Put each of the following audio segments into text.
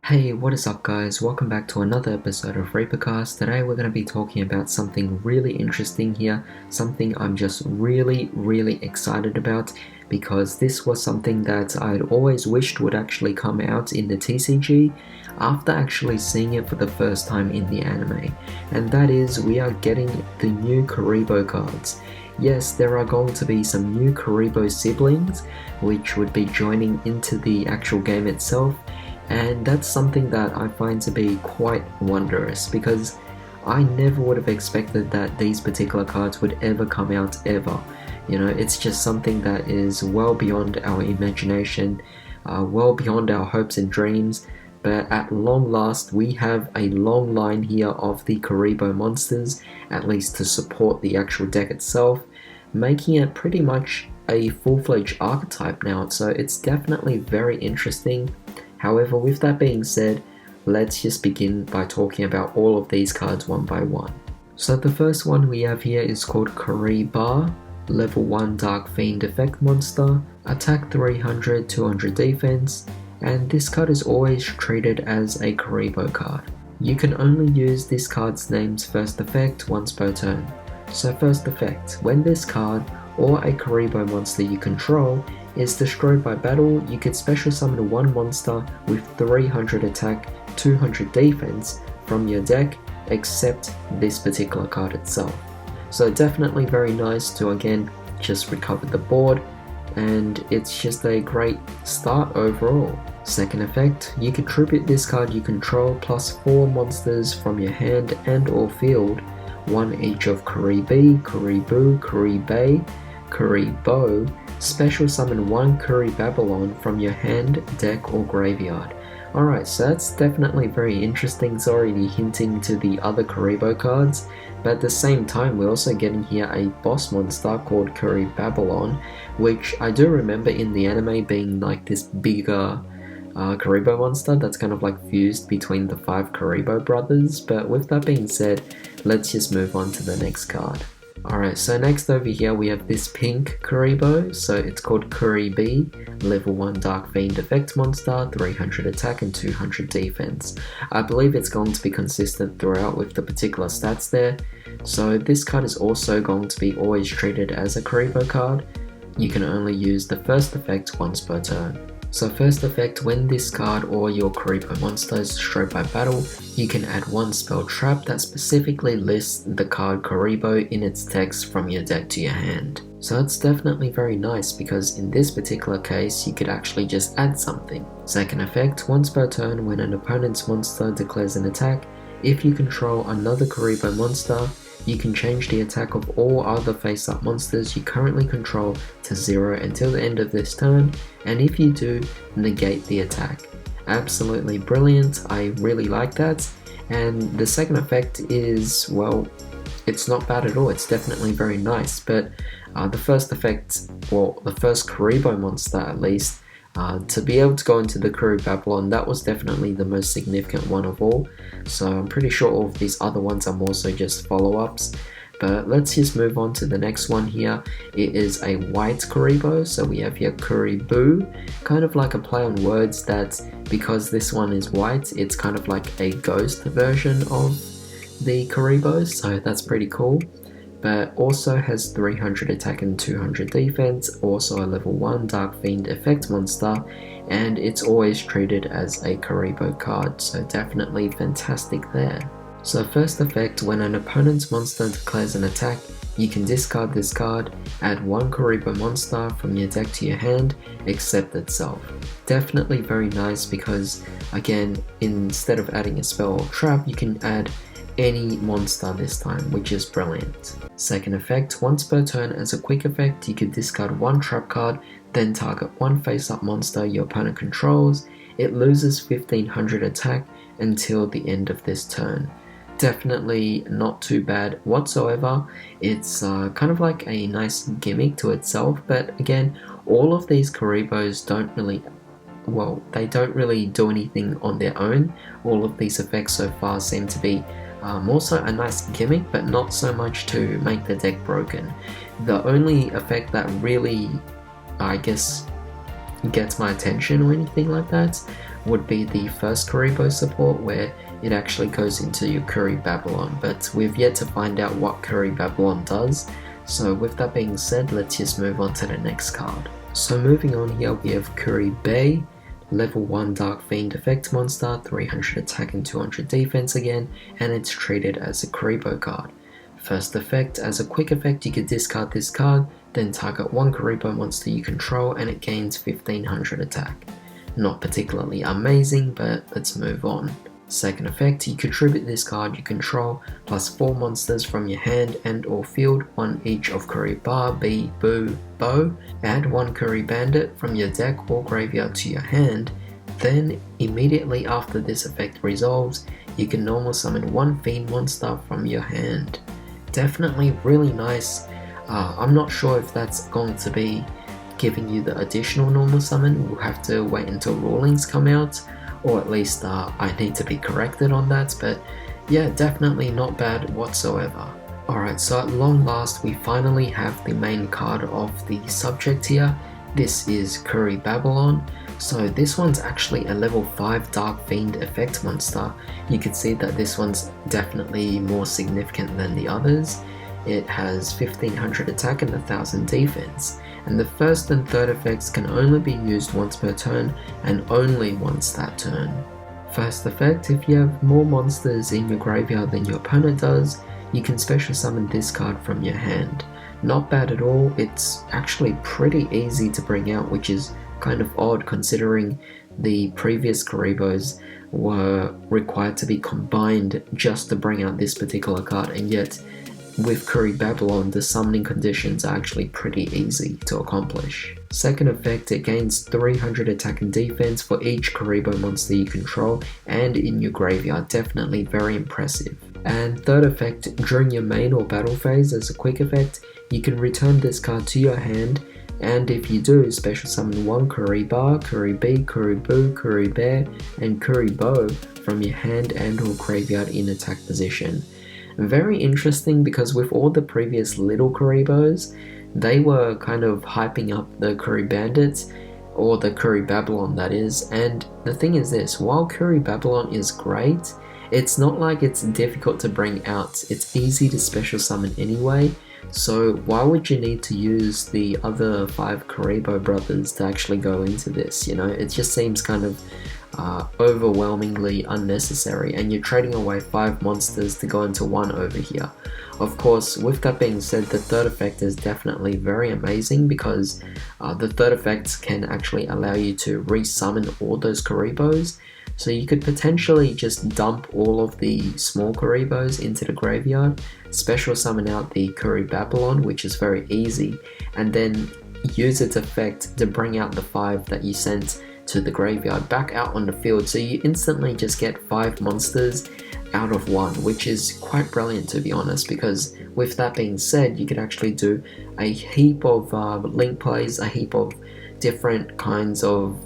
Hey, what is up guys? Welcome back to another episode of ReaperCast. Today we're going to be talking about something really interesting here, something I'm just really excited about because this was something that I'd always wished would actually come out in the TCG after actually seeing it for the first time in the anime. And that is, we are getting the new Kuriboh cards. Yes, there are going to be some new Kuriboh siblings which would be joining into the actual game itself. And that's something that I find to be quite wondrous because I never would have expected that these particular cards would ever come out ever. You know, it's just something that is well beyond our imagination, well beyond our hopes and dreams. But at long last, we have a long line here of the Kuriboh monsters, at least to support the actual deck itself, making it pretty much a full-fledged archetype now. So it's definitely very interesting. However, with that being said, let's just begin by talking about all of these cards one by one. So the first one we have here is called Kuriboh, level 1 Dark Fiend effect monster, attack 300, 200 defense, and this card is always treated as a Kuriboh card. You can only use this card's name's first effect once per turn. So first effect, when this card or a Kuriboh monster you control is destroyed by battle, you can special summon one monster with 300 attack, 200 defense from your deck, except this particular card itself. So definitely very nice to again just recover the board, and it's just a great start overall. Second effect, you can tribute this card you control plus 4 monsters from your hand and or field, one each of Kuriboh, Kuriboh, Kuriboh, special summon one Bwon from your hand, deck or graveyard. Alright, so that's definitely very interesting. It's already hinting to the other Kuriboh cards, but at the same time we're also getting here a boss monster called Bwon, which I do remember in the anime being like this bigger Kuriboh monster that's kind of like fused between the 5 Kuriboh brothers. But with that being said, let's just move on to the next card. Alright, so next over here we have this pink Kuriboh, so it's called Kuriboh, level 1 Dark Fiend effect monster, 300 attack and 200 defense. I believe it's going to be consistent throughout with the particular stats there, so this card is also going to be always treated as a Kuriboh card. You can only use the first effect once per turn. So first effect, when this card or your Kuriboh monster is destroyed by battle, you can add one spell trap that specifically lists the card Kuriboh in its text from your deck to your hand. So that's definitely very nice because in this particular case you could actually just add something. Second effect, once per turn when an opponent's monster declares an attack, if you control another Kuriboh monster, you can change the attack of all other face-up monsters you currently control to 0 until the end of this turn, and if you do, negate the attack. Absolutely brilliant, I really like that. And the second effect is, well, it's not bad at all, it's definitely very nice, but the first effect, well, the first Kuriboh monster at least, to be able to go into the Bwon, that was definitely the most significant one of all. So I'm pretty sure all of these other ones are more so just follow-ups. But let's just move on to the next one here. It is a white Kuriboh, so we have here Kuriboh, kind of like a play on words that because this one is white, it's kind of like a ghost version of the Kuriboh, so that's pretty cool. But also has 300 attack and 200 defense, also a level 1 Dark Fiend effect monster, and it's always treated as a Kuriboh card, so definitely fantastic there. So first effect, when an opponent's monster declares an attack, you can discard this card, add one Kuriboh monster from your deck to your hand, except itself. Definitely very nice because, again, instead of adding a spell or trap, you can add any monster this time, which is brilliant. Second effect, once per turn as a quick effect, you can discard one trap card, then target one face-up monster your opponent controls. It loses 1500 attack until the end of this turn. Definitely not too bad whatsoever. It's kind of like a nice gimmick to itself, but again, all of these Kuribohs don't really, well, they don't really do anything on their own. All of these effects so far seem to be more so a nice gimmick, but not so much to make the deck broken. The only effect that really, I guess, gets my attention or anything like that would be the first Kuriboh support, where it actually goes into your Babylon, but we've yet to find out what Babylon does. So with that being said, let's just move on to the next card. So moving on here, we have Kuriboh, level 1 Dark Fiend effect monster, 300 attack and 200 defense again, and it's treated as a Kuriboh card. First effect, as a quick effect, you could discard this card, then target one Kuriboh monster you control and it gains 1500 attack. Not particularly amazing, but let's move on. Second effect, you contribute this card you control plus 4 monsters from your hand and or field, one each of Kuriboh, Bwon, Bo, add one Kuri Bandit from your deck or graveyard to your hand. Then, immediately after this effect resolves, you can normal summon one Fiend monster from your hand. Definitely really nice. I'm not sure if that's going to be giving you the additional normal summon. We'll have to wait until rulings come out, or at least I need to be corrected on that, but yeah, definitely not bad whatsoever. Alright, so at long last we finally have the main card of the subject here. This is Kuriboh. So this one's actually a level 5 Dark Fiend effect monster. You can see that this one's definitely more significant than the others. It has 1500 attack and 1000 defense, and the first and third effects can only be used once per turn and only once that turn. First effect, if you have more monsters in your graveyard than your opponent does, you can special summon this card from your hand. Not bad at all, it's actually pretty easy to bring out, which is kind of odd considering the previous Kuribohs were required to be combined just to bring out this particular card, and yet with Kuriboh, the summoning conditions are actually pretty easy to accomplish. Second effect, it gains 300 attack and defense for each Kuriboh monster you control and in your graveyard, definitely very impressive. And third effect, during your main or battle phase as a quick effect, you can return this card to your hand, and if you do, special summon one Kuriboh, Kuriboh, Kuriboh, and Kuriboh from your hand and or graveyard in attack position. Very interesting, because with all the previous little Kuribohs, they were kind of hyping up the Kuri Bandits, or the Kuriboh that is, and the thing is this, while Kuriboh is great, it's not like it's difficult to bring out, it's easy to special summon anyway, so why would you need to use the other 5 Kuriboh brothers to actually go into this, you know? It just seems kind of overwhelmingly unnecessary, and you're trading away 5 monsters to go into one over here. Of course, with that being said, the third effect is definitely very amazing, because the third effect can actually allow you to resummon all those Kuribohs, so you could potentially just dump all of the small Kuribohs into the graveyard, special summon out the Kuriboh, which is very easy, and then use its effect to bring out the 5 that you sent to the graveyard back out on the field, so you instantly just get 5 monsters out of 1, which is quite brilliant, to be honest, because with that being said, you could actually do a heap of link plays, a heap of different kinds of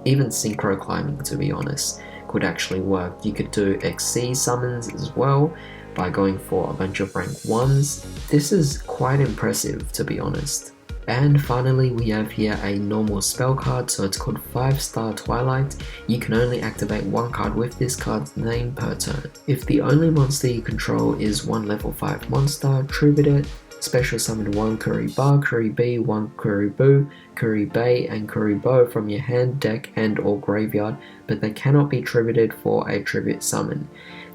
even synchro climbing, to be honest, could actually work. You could do XC summons as well by going for a bunch of rank 1s. This is quite impressive, to be honest. And finally, we have here a normal spell card, so it's called 5-star Twilight. You can only activate one card with this card's name per turn. If the only monster you control is one level 5 monster, tribute it, special summon one Kuriboh, Kuriboh, one Kuriboh, Kuriboh, and Kuriboh from your hand, deck, and or graveyard, but they cannot be tributed for a tribute summon.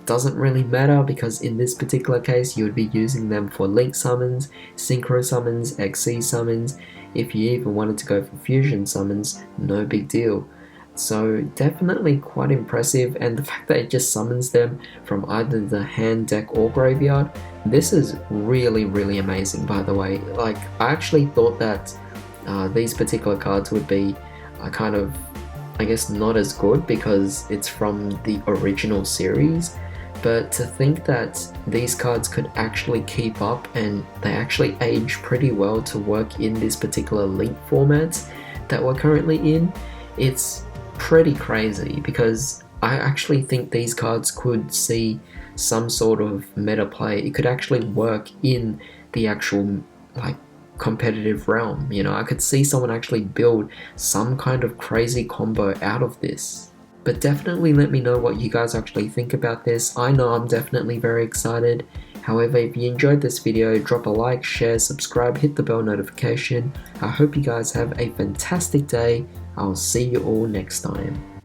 Doesn't really matter, because in this particular case you would be using them for link summons, synchro summons, XC summons. If you even wanted to go for fusion summons, no big deal. So definitely quite impressive, and the fact that it just summons them from either the hand, deck, or graveyard, this is really amazing, by the way. Like, I actually thought that these particular cards would be kind of, I guess, not as good because it's from the original series. But to think that these cards could actually keep up, and they actually age pretty well to work in this particular link format that we're currently in, it's pretty crazy, because I actually think these cards could see some sort of meta play. It could actually work in the actual like competitive realm, you know. I could see someone actually build some kind of crazy combo out of this. But definitely let me know what you guys actually think about this. I know I'm definitely very excited. However, if you enjoyed this video, drop a like, share, subscribe, hit the bell notification. I hope you guys have a fantastic day. I'll see you all next time.